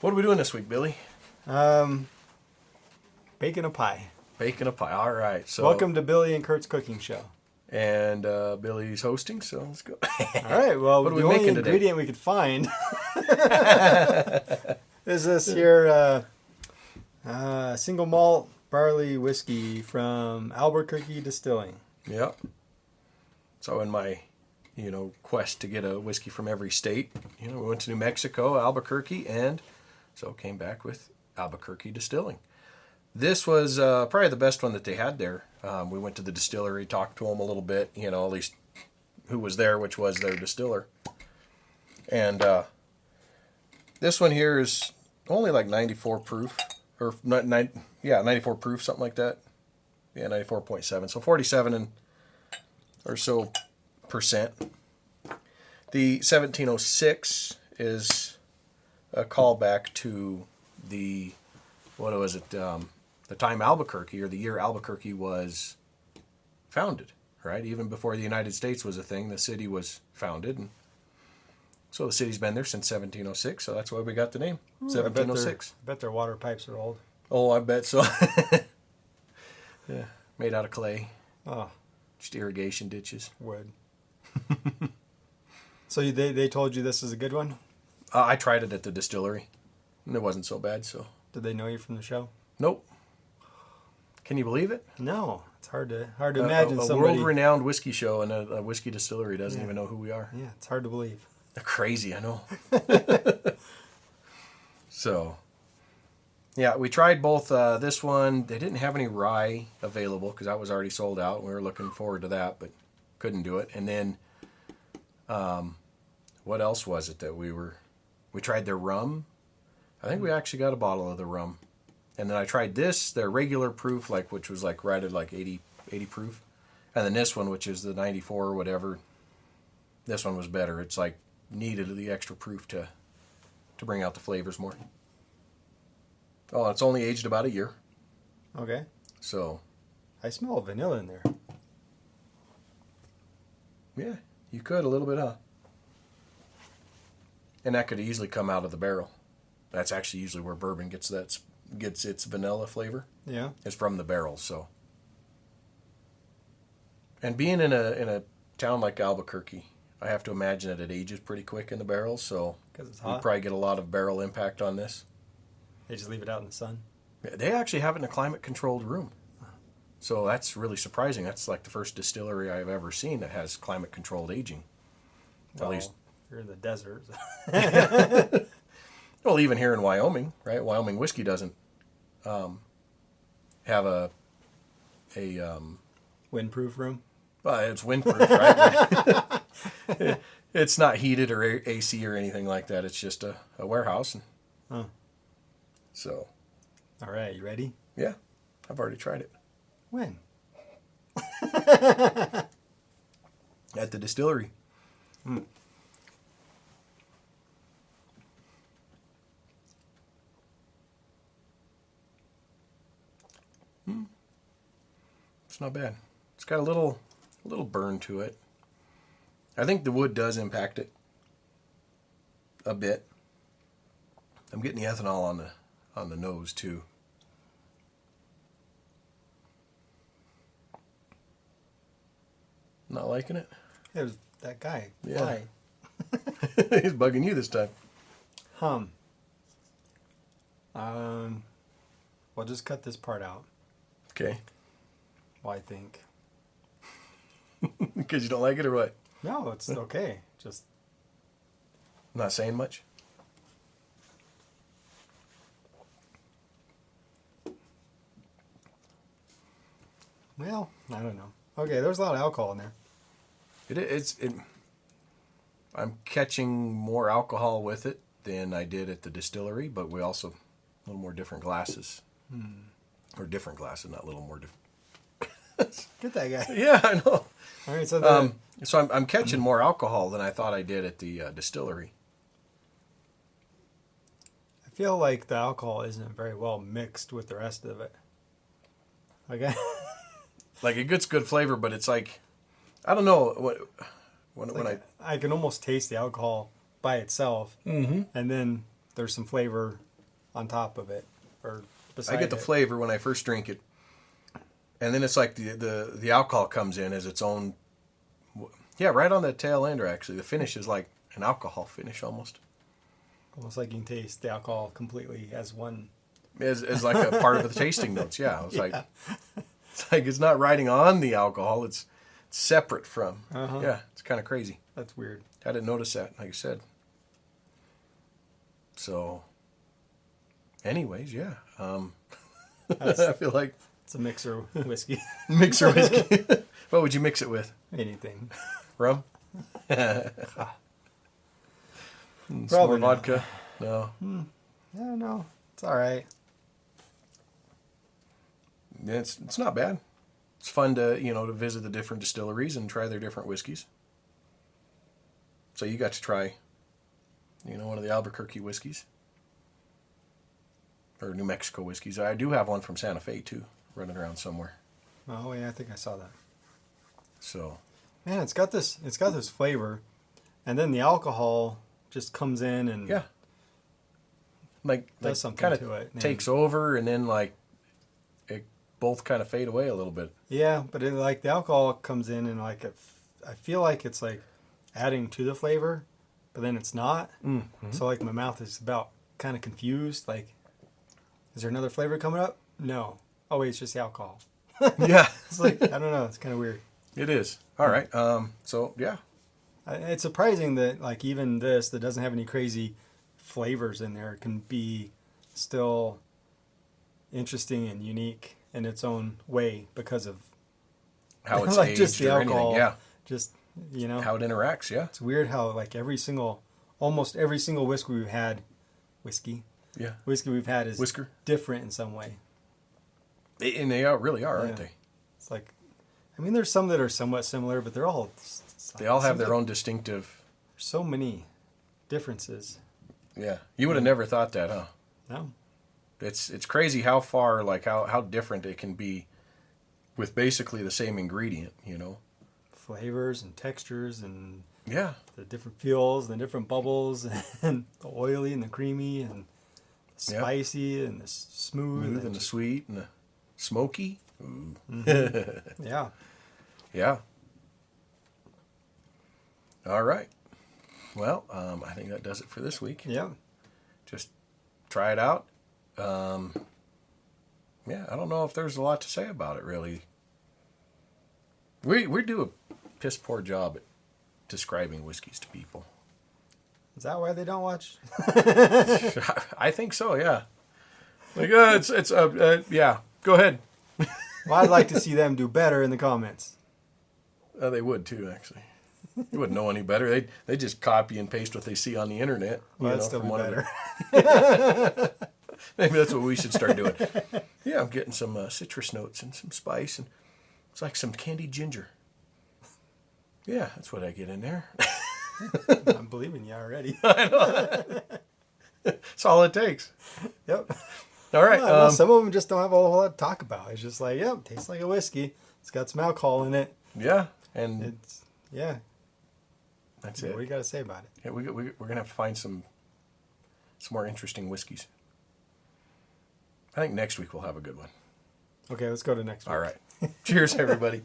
What are we doing this week, Billy? Baking a pie. Baking a pie. All right. So Welcome to Billy and Kurt's cooking show. And Billy's hosting, so let's go. All right. Well, what are the we only making ingredient we could find is this here single malt barley whiskey from Albuquerque Distilling. Yep. So in my, quest to get a whiskey from every state, we went to New Mexico, Albuquerque, and so came back with Albuquerque Distilling. This was probably the best one that they had there. We went to the distillery, talked to them a little bit, at least who was there, which was their distiller. And this one here is only like 94 proof, or 94 proof, something like that. Yeah, 94.7, so 47 and or so percent. The 1706 is a callback to the, what was it, the time Albuquerque, or the year Albuquerque was founded, right? Even before the United States was a thing, the city was founded. And so the city's been there since 1706, so that's why we got the name, 1706. I bet their water pipes are old. Oh, I bet so. Yeah, made out of clay. Oh. Just irrigation ditches. Wood. So they told you this is a good one? I tried it at the distillery, and it wasn't so bad, so. Did they know you from the show? Nope. Can you believe it? No. It's hard to imagine a somebody... world-renowned whiskey show and a whiskey distillery doesn't even know who we are. Yeah, it's hard to believe. They're crazy, I know. So, yeah, we tried both this one. They didn't have any rye available because that was already sold out. We were looking forward to that, but couldn't do it. And then, what else was it that we tried their rum. I think we actually got a bottle of the rum. And then I tried this, their regular proof, which was right at 80 proof. And then this one, which is the 94 or whatever. This one was better. It's needed the extra proof to bring out the flavors more. Oh, it's only aged about a year. Okay. So. I smell vanilla in there. Yeah, you could a little bit, huh? And that could easily come out of the barrel. That's actually usually where bourbon gets its vanilla flavor. Yeah. It's from the barrel, so. And being in a town like Albuquerque, I have to imagine that it ages pretty quick in the barrel, so because it's hot. You probably get a lot of barrel impact on this. They just leave it out in the sun? Yeah, they actually have it in a climate-controlled room. So that's really surprising. That's the first distillery I've ever seen that has climate-controlled aging. Well, at least you're in the desert. Well, even here in Wyoming, right? Wyoming whiskey doesn't have a windproof room. Well, it's windproof, right? It's not heated or AC or anything like that. It's just a warehouse. Huh. So. All right, you ready? Yeah, I've already tried it. When? At the distillery. Hmm. It's not bad. It's got a little burn to it. I think the wood does impact it a bit. I'm getting the ethanol on the nose too. Not liking it? It was that guy. Yeah. Why? He's bugging you this time. We'll just cut this part out. Okay. Well, I think. Because you don't like it or what? No, it's okay. Just. Not saying much? Well, I don't know. Okay, there's a lot of alcohol in there. I'm catching more alcohol with it than I did at the distillery, but we also a little more different glasses. Or different glasses, not a little more different. Get that guy. Yeah, I know. All right, so I'm catching more alcohol than I thought I did at the distillery. I feel like the alcohol isn't very well mixed with the rest of it. Okay. It gets good flavor, but it's I don't know I can almost taste the alcohol by itself, and then there's some flavor on top of it or beside I get the it. flavor when I first drink it, and then it's like the alcohol comes in as its own. Yeah, right on the tail end, or actually, the finish is like an alcohol finish almost. Almost like you can taste the alcohol completely as one. As like a part of the tasting notes. Yeah, it's Yeah. like it's not riding on the alcohol. It's separate from. Uh-huh. Yeah, it's kind of crazy. That's weird. I didn't notice that, like I said. So, anyways, yeah. I feel like It's a mixer whiskey. mixer whiskey. What would you mix it with? Anything. Rum? Some Probably more not. vodka? No. Yeah, no. It's all right. Yeah, it's not bad. It's fun to visit the different distilleries and try their different whiskeys. So you got to try, one of the Albuquerque whiskeys. Or New Mexico whiskeys. I do have one from Santa Fe too, running around somewhere. Oh yeah, I think I saw that. So Man, it's got this flavor, and then the alcohol just comes in and yeah, like does something kind to it. takes over, and then like it both kind of fade away a little bit. Yeah, but like the alcohol comes in and like I feel like it's like adding to the flavor, but then it's not. Mm-hmm. So like my mouth is about kind of confused. Like, is there another flavor coming up? No. Oh wait, it's just the alcohol. Yeah, It's like I don't know. It's kind of weird. it is. All right. So yeah, It's surprising that like even this that doesn't have any crazy flavors in there can be still interesting and unique in its own way because of how it's like aged just the or alcohol. anything. Yeah, Just how it interacts. Yeah, it's weird how like almost every single whiskey we've had yeah. is Whisker. different in some way. And they really are, aren't Yeah. they? It's like, I mean, there's some that are somewhat similar, but they're all. They all have seems their like own distinctive. there's so many differences. Yeah, you would have never thought that, huh? No. It's crazy how far, like how different it can be with basically the same ingredient, Flavors and textures and Yeah, the different feels and the different bubbles and the oily and the creamy and the Yep. spicy and the smooth smooth and the just- sweet and the smoky. Ooh. yeah. Yeah. All right. Well, I think that does it for this week. Yeah. Just try it out. Yeah, I don't know if there's a lot to say about it, really. We do a piss poor job at describing whiskeys to people. Is that why they don't watch? I think so, yeah. Like, yeah, go ahead. Well, I'd like to see them do better in the comments. They would too, actually. You wouldn't know any better. They just copy and paste what they see on the internet. Well, that'd still be one of better. the- Maybe that's what we should start doing. Yeah, I'm getting some citrus notes and some spice, and it's like some candied ginger. Yeah, that's what I get in there. I'm believing you already. That's all it takes. Yep. All right. Well, some of them just don't have a whole lot to talk about. It's just like, yep, tastes like a whiskey. It's got some alcohol in it. Yeah, and It's yeah. that's What do it. you got to say about it? Yeah, we're gonna have to find some more interesting whiskeys. I think next week we'll have a good one. Okay, let's go to next week. All right. Cheers, everybody.